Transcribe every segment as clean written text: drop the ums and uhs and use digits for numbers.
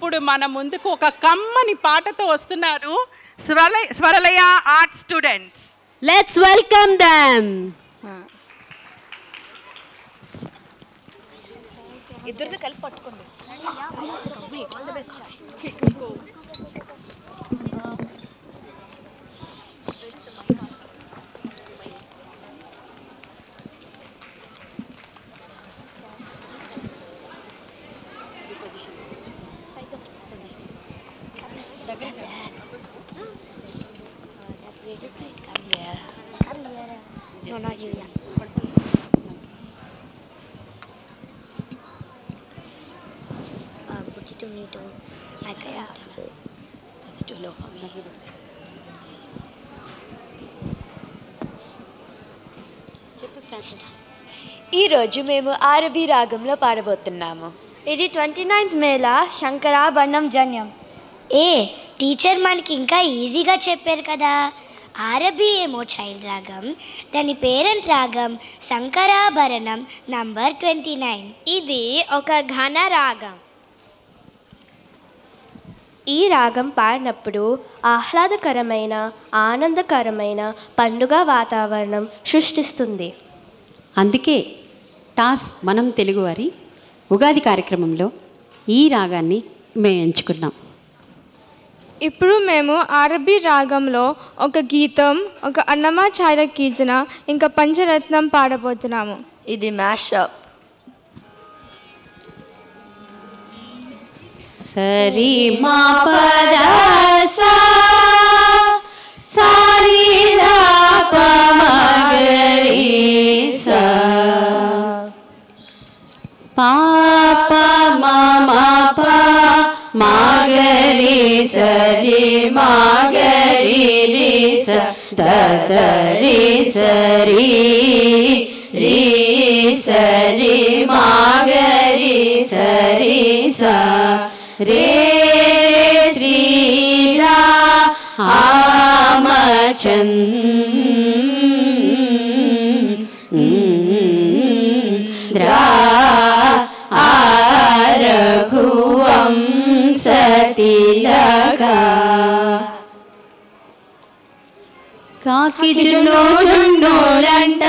ఇప్పుడు మన ముందుకు ఒక కమ్మని పాటతో వస్తున్నారు Swaralaya art students. Let's welcome them. ఇద్దరిది కలిపి పట్టుకోండి. All the best. No, not you. Yeah. Put it to me too. I can't. That's too low for me. ఈరోజు మేము ఆరబీ రాగంలో పాడబోతున్నాము. ఇది 29th మేలా శంకరాభరణం జన్యం. టీచర్ మనకి ఇంకా ఈజీగా చెప్పారు కదా. ఆరబీ ఏమో చైల్డ్ రాగం, దాని పేరెంట్ రాగం శంకరాభరణం నంబర్ 29. ఇది ఒక ఘన రాగం. ఈ రాగం పాడినప్పుడు ఆహ్లాదకరమైన ఆనందకరమైన పండుగ వాతావరణం సృష్టిస్తుంది. అందుకే టాస్ మనం తెలుగువారి ఉగాది కార్యక్రమంలో ఈ రాగాన్ని మేము ఎంచుకున్నాం. ఇప్పుడు మేము ఆరబీ రాగంలో ఒక గీతం, ఒక అన్నమాచార్య కీర్తన, ఇంకా పంచరత్నం పాడబోతున్నాము. ఇది మ్యాషప్. సరి మా పద సారి దా ప మగరి సా పా ప మా మా పా మాగరి సరి మాగరి రి స ద ద రి సరి రి సరి మాగరి సరి సా రే శ్రీ రామచంద్ర రఘువంశతిలక కాకి జున్ను జున్నులంట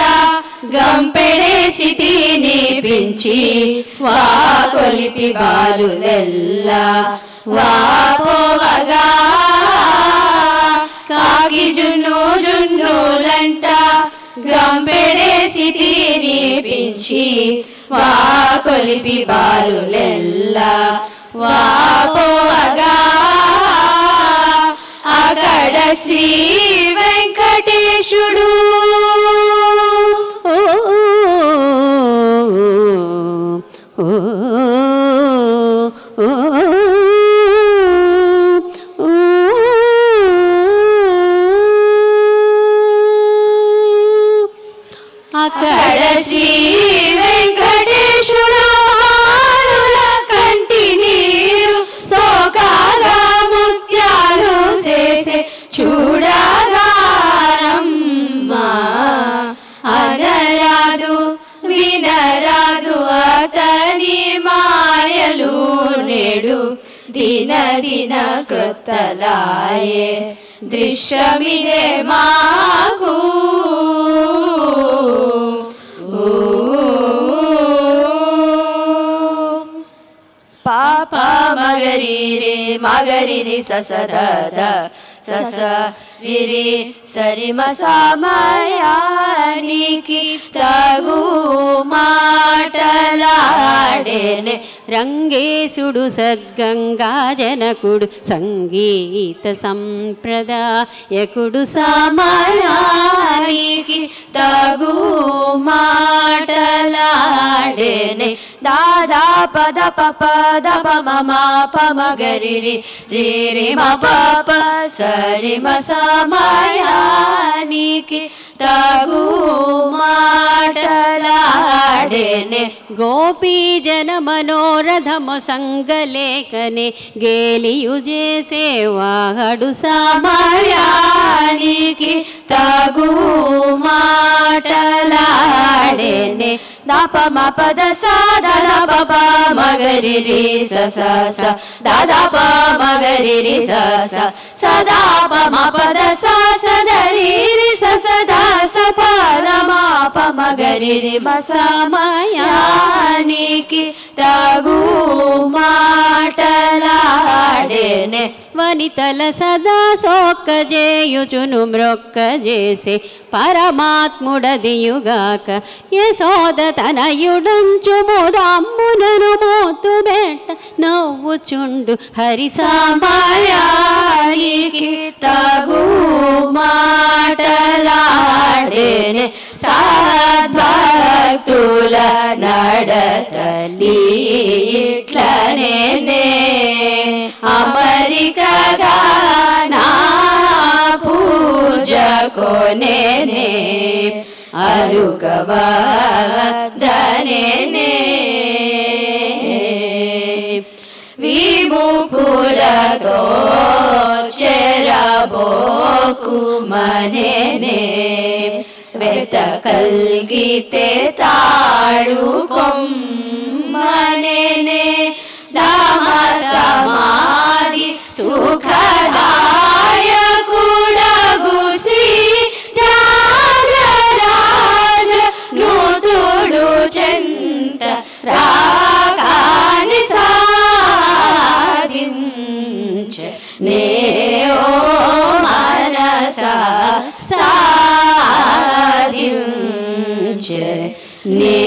గంపెడేసి తినిపించి వా కొలిపి బాలులెల్ల వాపోవగా కాకి జున్ను జున్నులంట గంపెడేసి తినిపించి వా కొలిపి బాలులెల్ల వాపోవగా అగడ శ్రీ వెంకటేశుడు అక్కడ శ్రీ వెంకటేశుడు కంటి నీరు సోకాల ముత్యాలు చేసే చూడగానమ్మా అనరాదు వినరాదు అతని మాయలు నేడు దిన దిన క్రొత్తలాయే దృశ్యమిదే మాకు పాప మగరి రే మగరి రి సస ద ద సస రి రి సరి మసమయానికి తగు మాటలాడేనే రంగేశుడు సద్గంగా జనకుడు సంగీత సంప్రదాయకుడు సమయానికి తగు మాటలాడేనే దాదా పద పప దప మమ పమగరి రి రే రే మ పప సరి మ సమయానికి తగు మాటలాడేనే గోపీ జన మనోరథము సంగలేఖనే గేలియు చేసేవాడు సమయానికి తగు మాటలాడేనే దప మ పద సా దద పప మగరి రి స స స దద ప మగరి రి స స సదా ప మ పద సా సదరి రి స స ద స ప ద మ ప మగరి రి మ సమయానికి తగు మాటలాడేనే వనితల సదా సోక్కజేయుచును మ్రొక్కజేసే పరమాత్ముడదియుగాక యశోద తనయుడంచు ముదమ్మునను మోతు బెట్ట నవ్వుచుండు హరి సమయానికి తగు మాటలాడేనే సద్భక్తుల నడతలి ఇట్లనే అమరికగా నా పూజ కొనేనే అరుగవదనే విముఖులతో చెరబోకు మనేనే వెత కల్గితే తాడుకొమ్మనేనే దామ సమాధి సుఖదాయకుడగు శ్రీ త్యాగరాజ నూతుడు చెంత రాగాని సాధించ నే ఓ మనస సాధించ నే